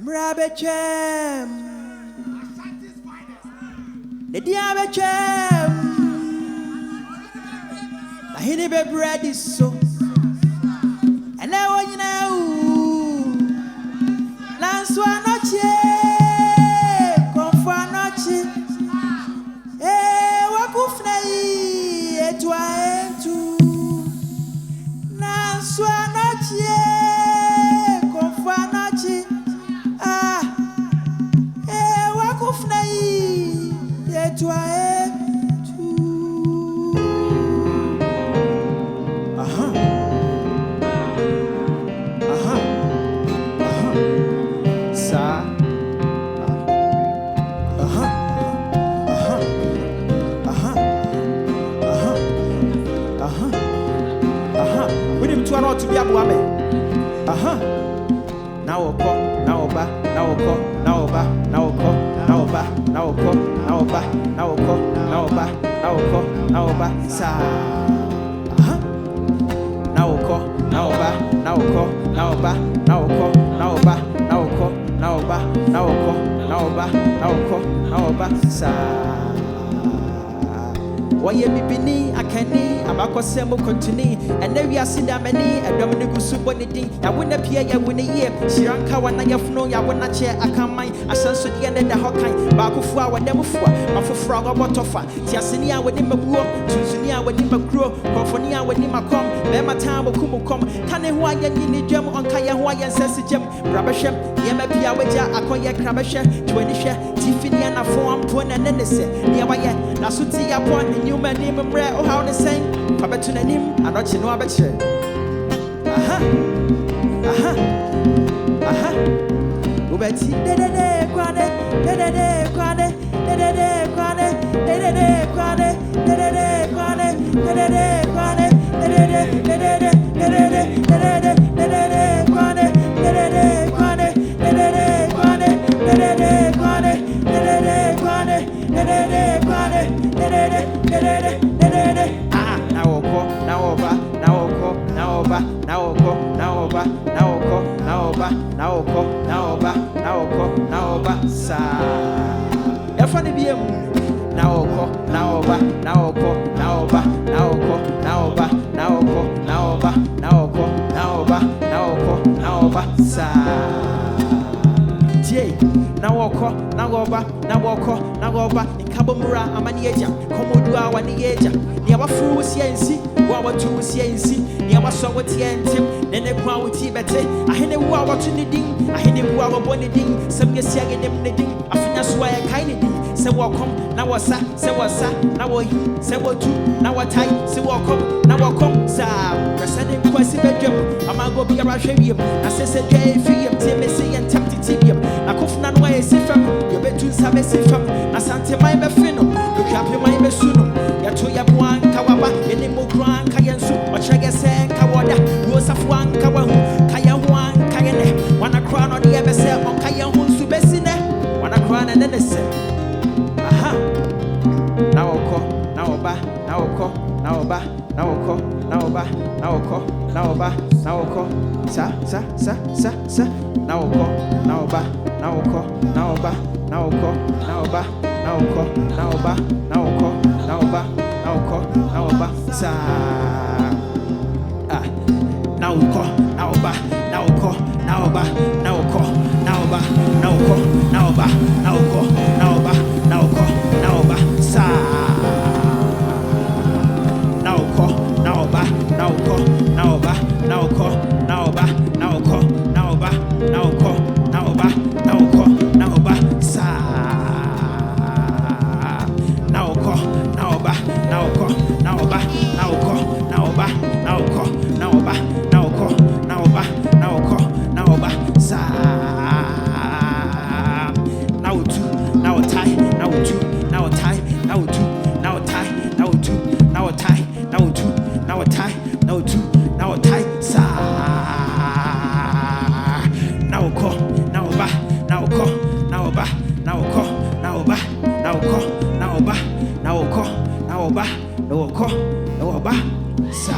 Rabechem, the Diabechem, the Hinibe bread is so, and now you know, Lanswa Noche, Confa Noche, Wakufnei, Etwaentu, Lanswa Noche, Confa Noche. We need to know to be a woman. Now ba, now ba, now ba, now ba, now ba, now ba, now ba, now ba, now ba, now ba, now ba, sa. Now ba, now ba, now ba, now ba, now ba, now ba, now ba, now ba, now ba, now ba, sa. Why ye bibini akani abako semo continue and then we are seen that many and Dominic Subonity I win a peer ya win a year Shiranka wana yafno ya wana chair Akan mine asanso the end of the hokai Bakufua wa demufua Mafufra wa botofa Tiasinia wa nima buo Tunsunia wa nima grow Konfonia wa nima kom Bema tambo kumu kom Kane huwa ya nini jem Onkaya huwa ya nsesi jem Rabashem Yema pia weja akoye krabashe Twenishe Tifini na form Pona nenese Niawaye Nasuti ya pon You may name him rare or how they say, Papa to the name, and not you know about you. Ubeti, Kabomura amaniyeja komodua waniyeja ni abafu siensi wa watu siensi ni abaso wotientem nene kwa wotibete ahene wa watu nidin ahene wa wabonidin sabye siage nemnedin afinya so ya kainidin se wokom na wosa na woyi se wotu na wotai se wokom na wokom sa presene kwasi bedwam amago biara hwewiem na sese dwe fiem temese yentem titibiem na kofuna no ya sifam yobetu sabe sifam na sante mai befino lokapi mai besuno ya to ya bwan kawaba ene mogran kayensu ochege se kawoda rosafwan kawahu kayahuan kayene wana crown on the ebese on kayahun su besine wana crown and then se now ba sa now ba sa now ba sa